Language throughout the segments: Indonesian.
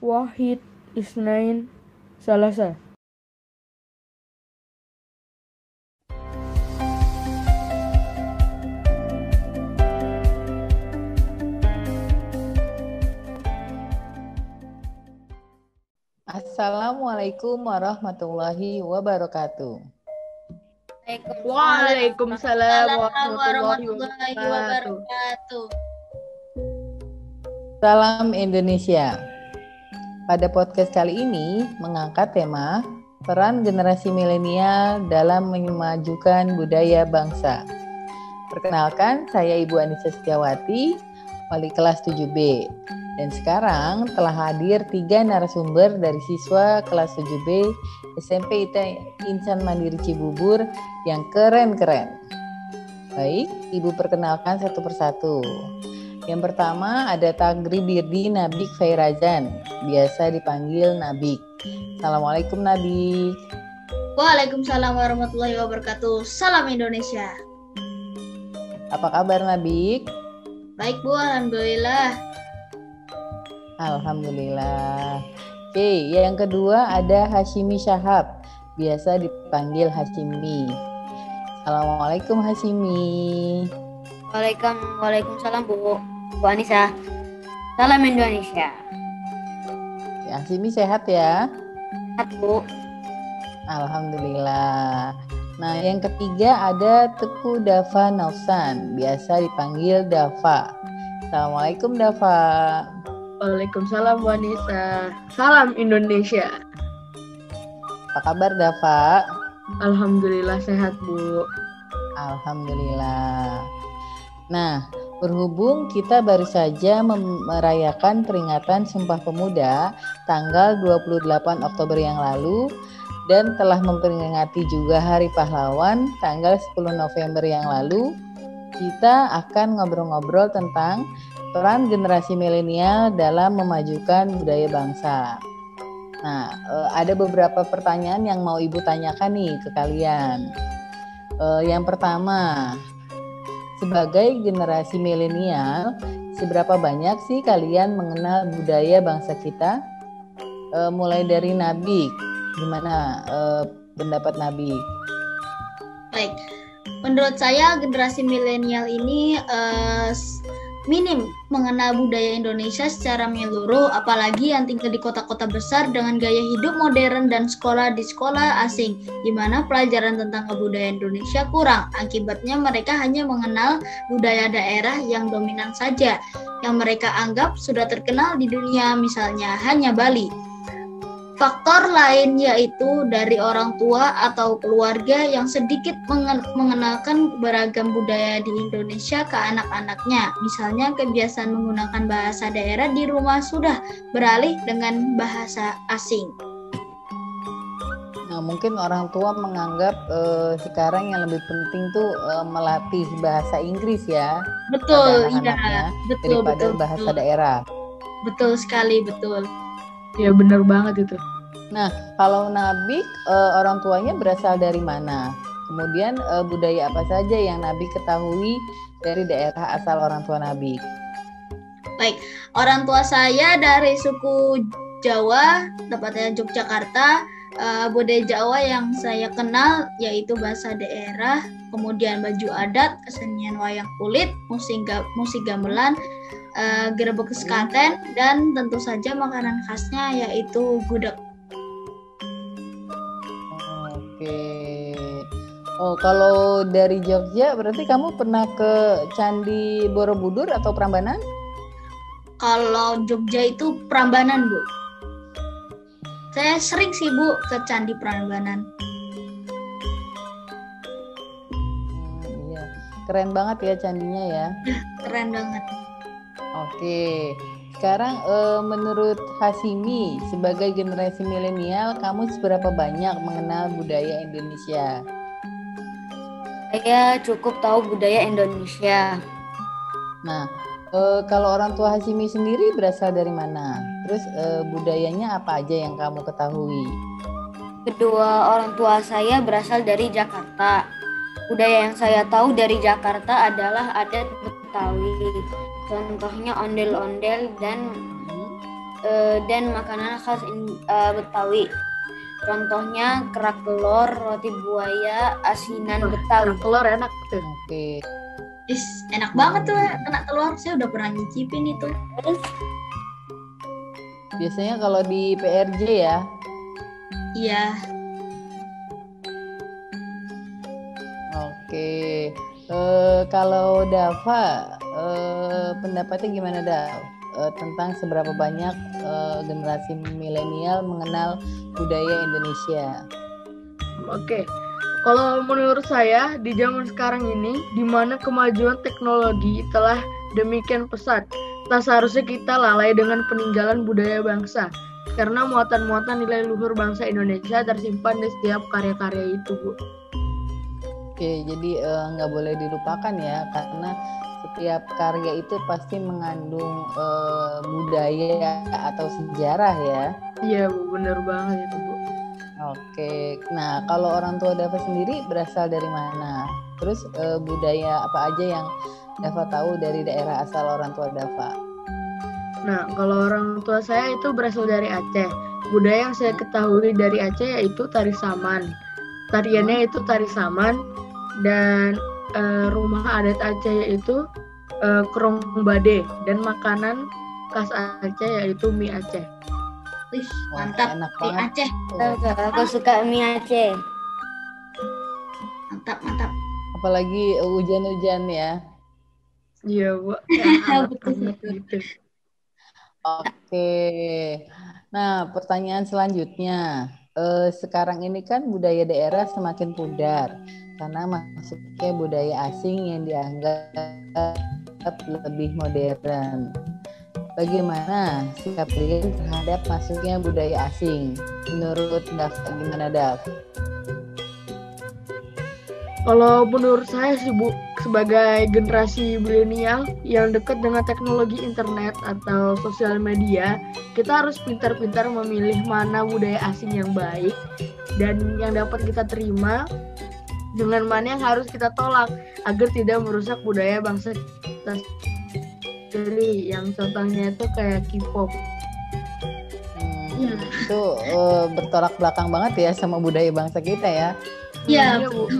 Wahid, Isnain, Salasa. Assalamualaikum warahmatullahi wabarakatuh. Waalaikumsalam warahmatullahi warahmatullahi wabarakatuh. wabarakatuh. Salam Indonesia. Pada podcast kali ini mengangkat tema peran generasi milenial dalam memajukan budaya bangsa. Perkenalkan, saya Ibu Anissa Setiawati, wali kelas 7B. Dan sekarang telah hadir 3 narasumber dari siswa kelas 7B SMP Insan Mandiri Cibubur yang keren-keren. Baik, Ibu perkenalkan satu persatu. Yang pertama ada Tagri Birdi Nabik Fairazan, biasa dipanggil Nabik. Assalamualaikum Nabik. Waalaikumsalam warahmatullahi wabarakatuh. Salam Indonesia. Apa kabar Nabik? Baik Bu, alhamdulillah. Alhamdulillah. Oke, yang kedua ada Hashimi Syahab, biasa dipanggil Hashimi. Assalamualaikum Hashimi. Waalaikumsalam Bu Anissa. Salam Indonesia. Hashimi sehat ya? Sehat Bu. Alhamdulillah. Nah, yang ketiga ada Teku Dava Nausan, biasa dipanggil Dava. Assalamualaikum Dava. Waalaikumsalam Bu Anissa. Salam Indonesia. Apa kabar Dava? Alhamdulillah sehat Bu. Alhamdulillah. Nah, berhubung kita baru saja merayakan peringatan Sumpah Pemuda tanggal 28 Oktober yang lalu dan telah memperingati juga Hari Pahlawan tanggal 10 November yang lalu, kita akan ngobrol-ngobrol tentang peran generasi milenial dalam memajukan budaya bangsa. Nah, ada beberapa pertanyaan yang mau Ibu tanyakan nih ke kalian. Yang pertama, sebagai generasi milenial, seberapa banyak sih kalian mengenal budaya bangsa kita? Mulai dari Nabik, gimana pendapat Nabik? Baik. Menurut saya generasi milenial ini minim mengenal budaya Indonesia secara menyeluruh, apalagi yang tinggal di kota-kota besar dengan gaya hidup modern dan sekolah di sekolah asing, di mana pelajaran tentang kebudayaan Indonesia kurang. Akibatnya mereka hanya mengenal budaya daerah yang dominan saja, yang mereka anggap sudah terkenal di dunia, misalnya hanya Bali. Faktor lain yaitu dari orang tua atau keluarga yang sedikit mengenalkan beragam budaya di Indonesia ke anak-anaknya. Misalnya kebiasaan menggunakan bahasa daerah di rumah sudah beralih dengan bahasa asing. Nah, mungkin orang tua menganggap sekarang yang lebih penting tuh melatih bahasa Inggris ya. Betul, iya. Betul, daripada bahasa daerah. Betul sekali, betul. Ya benar banget itu. Nah, kalau Nabik orang tuanya berasal dari mana? Kemudian budaya apa saja yang Nabik ketahui dari daerah asal orang tua Nabik? Baik, orang tua saya dari suku Jawa, tepatnya Yogyakarta. Budaya Jawa yang saya kenal yaitu bahasa daerah, kemudian baju adat, kesenian wayang kulit, musik gamelan, gerebek sekaten, dan tentu saja makanan khasnya yaitu gudeg. Oke. Oh, kalau dari Jogja berarti kamu pernah ke Candi Borobudur atau Prambanan? Kalau Jogja itu Prambanan, Bu. Saya sering sih, Bu, ke Candi Prambanan. Iya. Keren banget ya candinya ya. Keren banget. Oke. Sekarang menurut Hashimi, sebagai generasi milenial, kamu seberapa banyak mengenal budaya Indonesia? Saya cukup tahu budaya Indonesia. Nah, kalau orang tua Hashimi sendiri berasal dari mana? Terus budayanya apa aja yang kamu ketahui? Kedua orang tua saya berasal dari Jakarta. Budaya yang saya tahu dari Jakarta adalah adat Betawi. Contohnya ondel-ondel dan dan makanan khas Betawi. Contohnya kerak telur, roti buaya, asinan Betawi. Kerak telur enak tuh. Oke. Enak banget tuh kena telur. Saya udah pernah nyicipin itu. Biasanya kalau di PRJ ya. Iya. Oke. Kalau Dava, pendapatnya gimana Dav? Tentang seberapa banyak generasi milenial mengenal budaya Indonesia? Oke. Kalau menurut saya di zaman sekarang ini, di mana kemajuan teknologi telah demikian pesat, tak seharusnya kita lalai dengan peninggalan budaya bangsa. Karena muatan-muatan nilai luhur bangsa Indonesia tersimpan di setiap karya-karya itu, Bu. Oke, jadi nggak boleh dilupakan ya, karena setiap karya itu pasti mengandung budaya atau sejarah ya. Iya, Bu, bener banget itu, Bu. Oke, nah kalau orang tua Dava sendiri berasal dari mana? Terus budaya apa aja yang Dava tahu dari daerah asal orang tua Dava? Nah, kalau orang tua saya itu berasal dari Aceh. Budaya yang saya ketahui dari Aceh yaitu tari saman. Tariannya itu tari saman, dan rumah adat Aceh yaitu kerong bade, dan makanan khas Aceh yaitu mie Aceh. Wih, Wah, mantap. enak Mie banget. Aceh. Aku suka mie Aceh. Mantap. Apalagi hujan-hujan ya. Iya, Bu. Betul. Gitu. Oke. Nah, pertanyaan selanjutnya. Sekarang ini kan budaya daerah semakin pudar karena masuknya budaya asing yang dianggap lebih modern. Bagaimana sikap kalian terhadap masuknya budaya asing? Menurut Dav, gimana Dav? Kalau menurut saya sih, Bu, sebagai generasi milenial yang dekat dengan teknologi internet atau sosial media, kita harus pintar-pintar memilih mana budaya asing yang baik dan yang dapat kita terima, dengan mana yang harus kita tolak agar tidak merusak budaya bangsa kita sendiri. Yang contohnya itu kayak K-pop. Itu bertolak belakang banget ya sama budaya bangsa kita ya. Iya, Bu.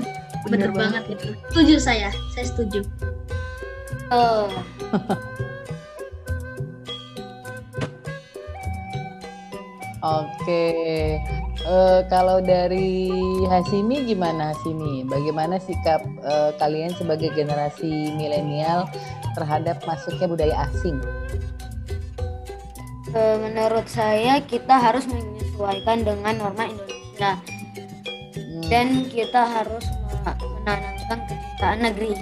bener banget itu. Setuju saya setuju. Oke, kalau dari Hasimi gimana Hasimi? Bagaimana sikap kalian sebagai generasi milenial terhadap masuknya budaya asing? Menurut saya kita harus menyesuaikan dengan norma Indonesia dan kita harus menanamkan kecintaan negeri.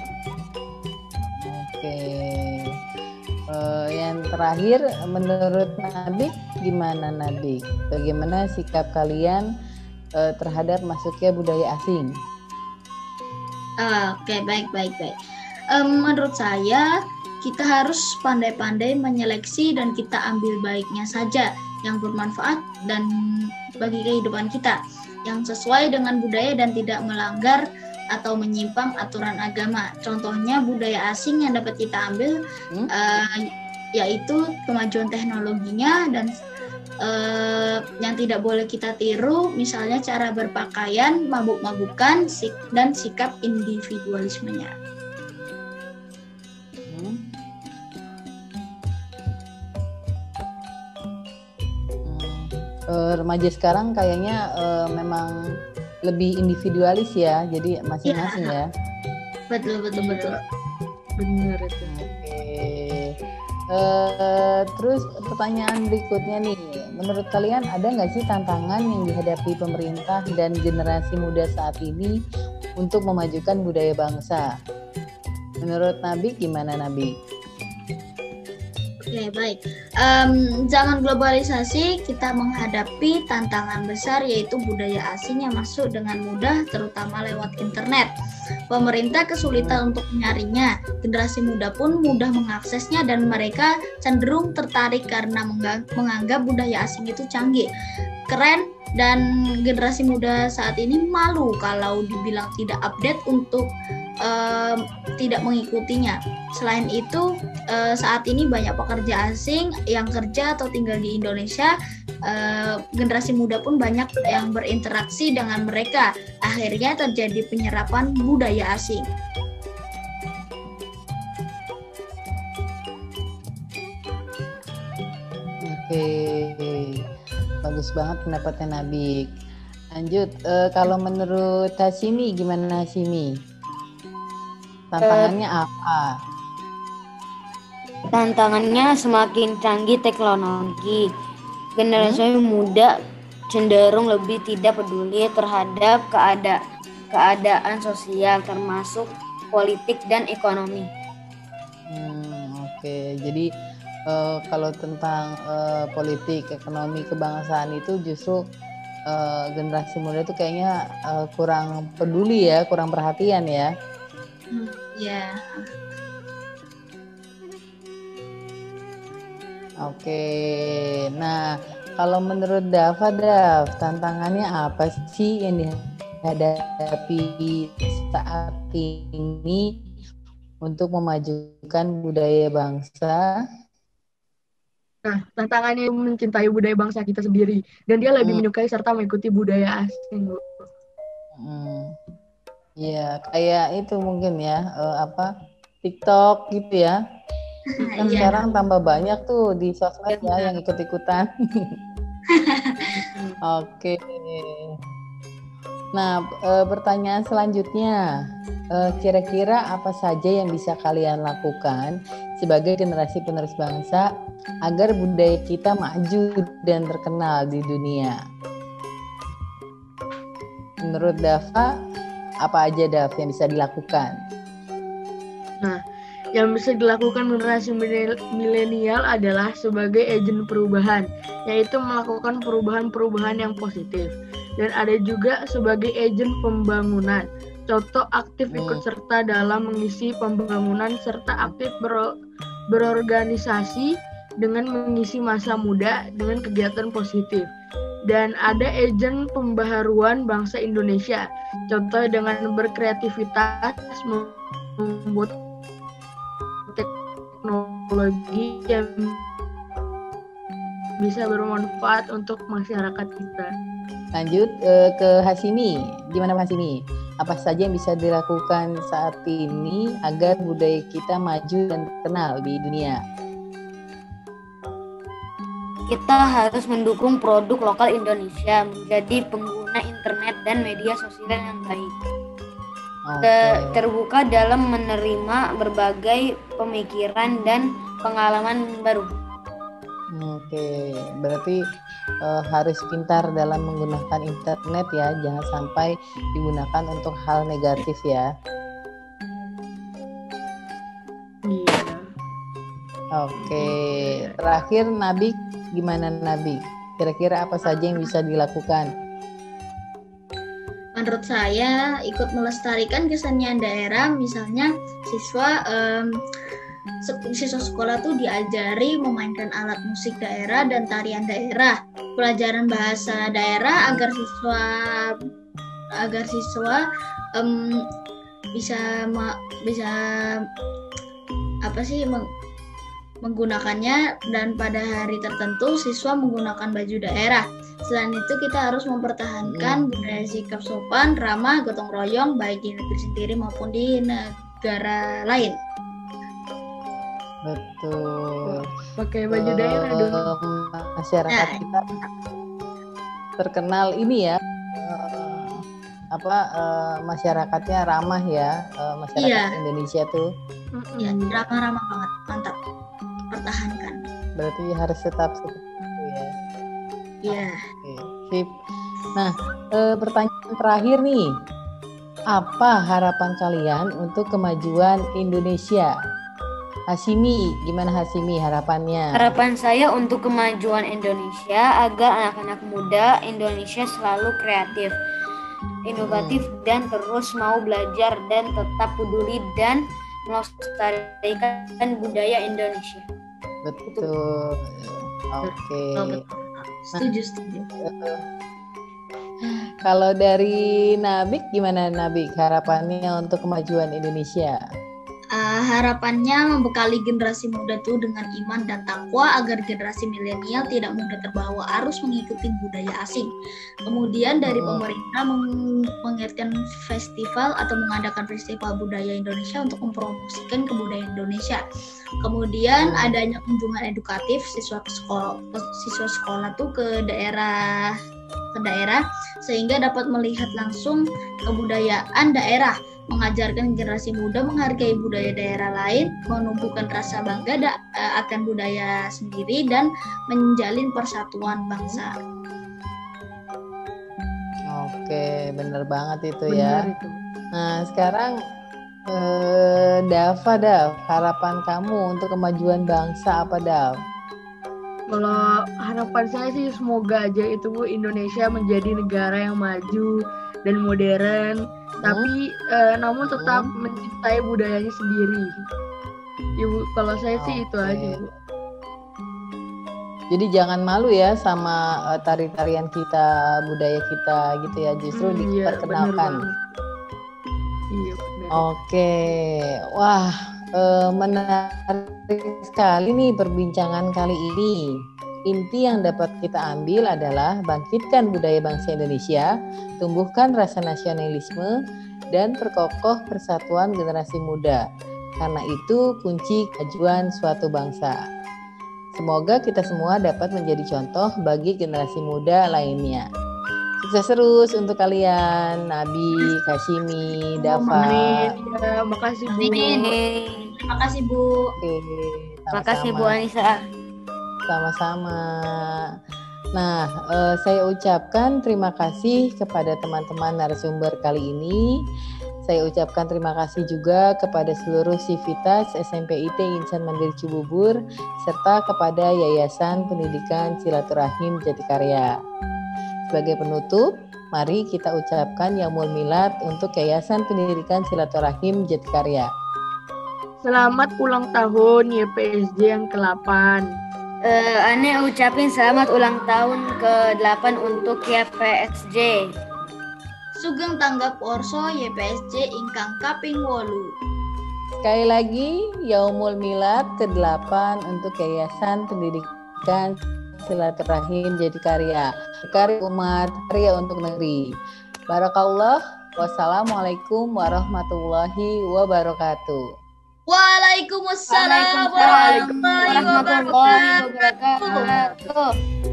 Oke. Yang terakhir, menurut Nabi gimana Nabi? Bagaimana sikap kalian terhadap masuknya budaya asing? Oke, baik. Menurut saya kita harus pandai-pandai menyeleksi dan kita ambil baiknya saja yang bermanfaat dan bagi kehidupan kita, yang sesuai dengan budaya dan tidak melanggar atau menyimpang aturan agama. Contohnya budaya asing yang dapat kita ambil yaitu kemajuan teknologinya dan yang tidak boleh kita tiru, misalnya cara berpakaian, mabuk-mabukan, dan sikap individualismenya. Remaja sekarang kayaknya memang lebih individualis ya, jadi masing-masing ya. Betul. Bener itu. Oke. Terus pertanyaan berikutnya nih, menurut kalian ada nggak sih tantangan yang dihadapi pemerintah dan generasi muda saat ini untuk memajukan budaya bangsa? Menurut Nabi gimana Nabi? Oke, baik. Zaman globalisasi kita menghadapi tantangan besar yaitu budaya asing yang masuk dengan mudah terutama lewat internet. Pemerintah kesulitan untuk menyaringnya. Generasi muda pun mudah mengaksesnya dan mereka cenderung tertarik karena menganggap budaya asing itu canggih, keren, dan generasi muda saat ini malu kalau dibilang tidak update untuk tidak mengikutinya. Selain itu, saat ini banyak pekerja asing yang kerja atau tinggal di Indonesia. Generasi muda pun banyak yang berinteraksi dengan mereka. Akhirnya terjadi penyerapan budaya asing. Oke, bagus banget pendapatnya Nabik. Lanjut, kalau menurut Hasimi, gimana Hasimi? Tantangannya apa? Tantangannya semakin canggih teknologi. Generasi muda cenderung lebih tidak peduli terhadap keadaan sosial, termasuk politik dan ekonomi. Oke. Jadi kalau tentang politik, ekonomi, kebangsaan itu justru generasi muda itu kayaknya kurang peduli ya, kurang perhatian ya. Ya. Oke, nah kalau menurut Dav, tantangannya apa sih yang dihadapi saat ini untuk memajukan budaya bangsa? Nah, tantangannya mencintai budaya bangsa kita sendiri, dan dia lebih menyukai serta mengikuti budaya asing, Bu. Iya, kayak itu mungkin ya, TikTok gitu ya. Kan sekarang tambah banyak tuh di sosmed ya yang ikut-ikutan. Oke. Nah, pertanyaan selanjutnya, kira-kira apa saja yang bisa kalian lakukan sebagai generasi penerus bangsa agar budaya kita maju dan terkenal di dunia? Menurut Dava, apa aja Dav yang bisa dilakukan? Nah, yang bisa dilakukan generasi milenial adalah sebagai agen perubahan, yaitu melakukan perubahan-perubahan yang positif. Dan ada juga sebagai agen pembangunan. Contoh aktif ikut serta dalam mengisi pembangunan serta aktif berorganisasi dengan mengisi masa muda dengan kegiatan positif. Dan ada agen pembaharuan bangsa Indonesia. Contoh dengan berkreativitas membuat teknologi yang bisa bermanfaat untuk masyarakat kita. Lanjut ke Hasimi, gimana Hasimi? Apa saja yang bisa dilakukan saat ini agar budaya kita maju dan terkenal di dunia? Kita harus mendukung produk lokal Indonesia menjadi pengguna internet dan media sosial yang baik. Terbuka dalam menerima berbagai pemikiran dan pengalaman baru. Oke, berarti harus pintar dalam menggunakan internet ya, jangan sampai digunakan untuk hal negatif ya. Iya. Oke, terakhir Nabik, gimana Nabik? Kira-kira apa saja yang bisa dilakukan? Menurut saya ikut melestarikan kesenian daerah, misalnya siswa sekolah tuh diajari memainkan alat musik daerah dan tarian daerah, pelajaran bahasa daerah agar siswa bisa menggunakannya, dan pada hari tertentu siswa menggunakan baju daerah. Selain itu kita harus mempertahankan budaya sikap sopan, ramah, gotong royong baik di negeri sendiri maupun di negara lain. Betul. Pakai baju daerah dulu. Masyarakat kita terkenal ini ya, masyarakatnya ramah ya, masyarakat Indonesia tuh. Ya, ramah-ramah banget, mantap. Pertahankan. Berarti harus tetap seperti itu ya. Iya. Sip. Nah, pertanyaan terakhir nih, apa harapan kalian untuk kemajuan Indonesia? Hasimi, gimana Hasimi harapannya? Harapan saya untuk kemajuan Indonesia agar anak-anak muda Indonesia selalu kreatif, inovatif, dan terus mau belajar dan tetap peduli dan melestarikan budaya Indonesia. Betul. Oke. Setuju. Kalau dari Nabik gimana Nabik harapannya untuk kemajuan Indonesia? Harapannya membekali generasi muda itu dengan iman dan takwa agar generasi milenial tidak mudah terbawa arus mengikuti budaya asing. Kemudian dari pemerintah mengirimkan festival atau mengadakan festival budaya Indonesia untuk mempromosikan kebudayaan Indonesia. Kemudian adanya kunjungan edukatif siswa sekolah tuh ke daerah sehingga dapat melihat langsung kebudayaan daerah, mengajarkan generasi muda menghargai budaya daerah lain, menumbuhkan rasa bangga akan budaya sendiri, dan menjalin persatuan bangsa. Oke, bener banget itu Benar ya. itu. Nah, sekarang Dav, harapan kamu untuk kemajuan bangsa apa, Dav? Kalau harapan saya sih semoga aja itu Bu, Indonesia menjadi negara yang maju dan modern, tapi namun tetap mencintai budayanya sendiri. Ibu, kalau saya sih itu Oke. aja Bu. Jadi jangan malu ya sama tari-tarian kita, budaya kita gitu ya, justru Iya, bener diperkenalkan. banget. Iya benar. Oke, wah menarik sekali nih perbincangan kali ini. Inti yang dapat kita ambil adalah bangkitkan budaya bangsa Indonesia, tumbuhkan rasa nasionalisme, dan perkokoh persatuan generasi muda. Karena itu kunci kemajuan suatu bangsa. Semoga kita semua dapat menjadi contoh bagi generasi muda lainnya. Sukses terus untuk kalian, Nabi, Kashimi, Dava. Amin. Ya, makasih Bu. Terima kasih Bu. Oke, Makasih Bu sama-sama. Anissa. Sama-sama. Nah, saya ucapkan terima kasih kepada teman-teman narasumber kali ini. Saya ucapkan terima kasih juga kepada seluruh Sivitas SMP IT Insan Mandiri Cibubur serta kepada Yayasan Pendidikan Silaturahim Jatikarya. Sebagai penutup, mari kita ucapkan Yaumul Milad untuk Yayasan Pendidikan Silaturahim Jatikarya. Selamat ulang tahun YPSJ yang ke-8. Ane ucapin selamat ulang tahun ke-8 untuk YPSJ. Sugeng tanggap orso YPSJ ingkang kaping 8. Sekali lagi, Yaumul Milad ke-8 untuk Yayasan Pendidikan Silaturahim Jatikarya. Karya umat, karya untuk negeri. Barakallah. Wassalamualaikum warahmatullahi wabarakatuh. Waalaikumsalam warahmatullahi wabarakatuh. wabarakatuh.